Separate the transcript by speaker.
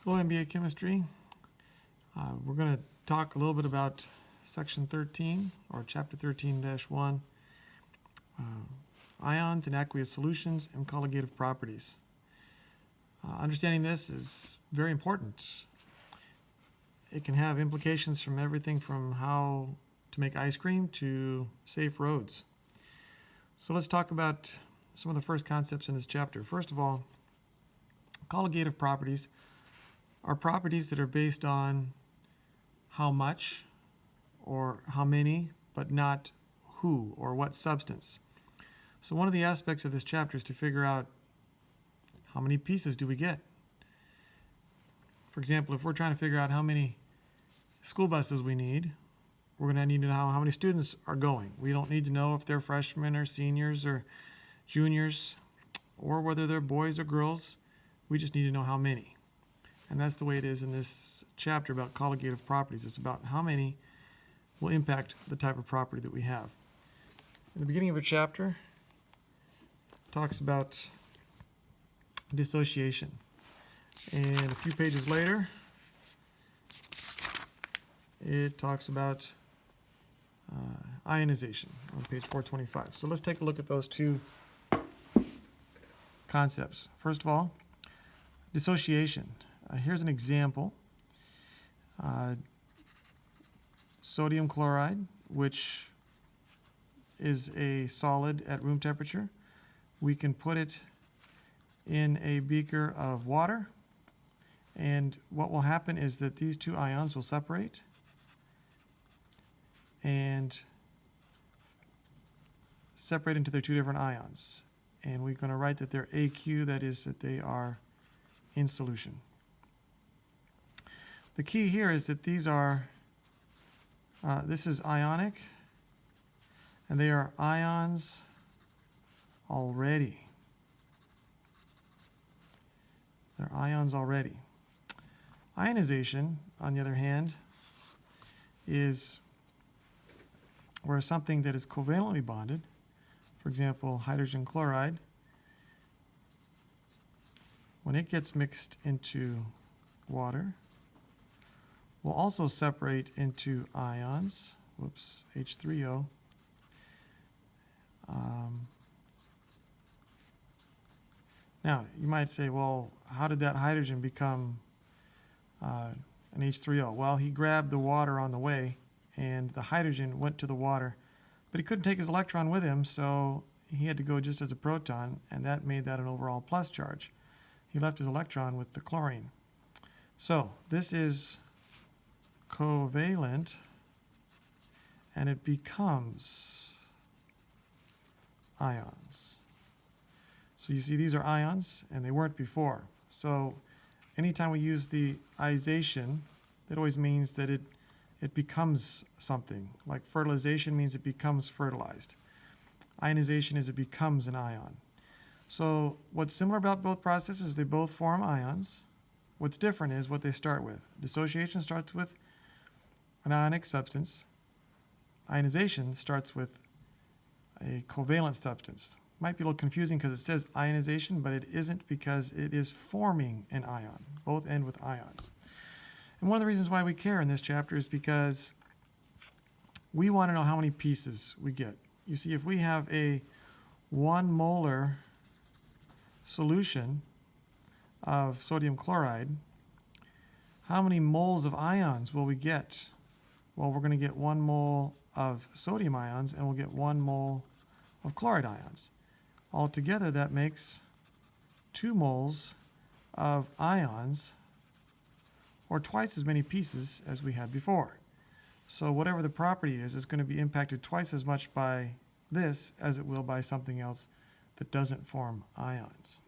Speaker 1: Hello, MBA Chemistry. We're going to talk a little bit about Section 13, or Chapter 13-1, ions in aqueous solutions and colligative properties. Understanding this is very important. It can have implications from everything from how to make ice cream to safe roads. So let's talk about some of the first concepts in this chapter. First of all, colligative properties are properties that are based on how much or how many, but not who or what substance. So one of the aspects of this chapter is to figure out how many pieces do we get. For example, if we're trying to figure out how many school buses we need, we're going to need to know how many students are going. We don't need to know if they're freshmen or seniors or juniors or whether they're boys or girls. We just need to know how many. And that's the way it is in this chapter about colligative properties. It's about how many will impact the type of property that we have. In the beginning of a chapter, it talks about dissociation. And a few pages later, it talks about ionization on page 425. So let's take a look at those two concepts. First of all, dissociation. Here's an example. Sodium chloride, which is a solid at room temperature. We can put it in a beaker of water, and what will happen is that these two ions will separate and separate into their two different ions. And we're going to write that they're AQ, that is that they are in solution. The key here is that these are, this is ionic, and they are ions already. They're ions already. Ionization, on the other hand, is where something that is covalently bonded, for example, hydrogen chloride, when it gets mixed into water, will also separate into ions, H3O. Now, you might say, well, how did that hydrogen become an H3O? Well, he grabbed the water on the way, and the hydrogen went to the water, but he couldn't take his electron with him, so he had to go just as a proton, and that made that an overall plus charge. He left his electron with the chlorine. So this is covalent, and it becomes ions. So you see these are ions, and they weren't before. So anytime we use the ization, that always means that it becomes something. Like fertilization means it becomes fertilized. Ionization is it becomes an ion. So what's similar about both processes is they both form ions. What's different is what they start with. Dissociation starts with an ionic substance. Ionization starts with a covalent substance. Might be a little confusing because it says ionization, but it isn't, because it is forming an ion. Both end with ions. And one of the reasons why we care in this chapter is because we want to know how many pieces we get. You see, if we have a 1 molar solution of sodium chloride, how many moles of ions will we get? Well, we're going to get 1 mole of sodium ions, and we'll get 1 mole of chloride ions. Altogether, that makes 2 moles of ions, or twice as many pieces as we had before. So whatever the property is going to be impacted twice as much by this as it will by something else that doesn't form ions.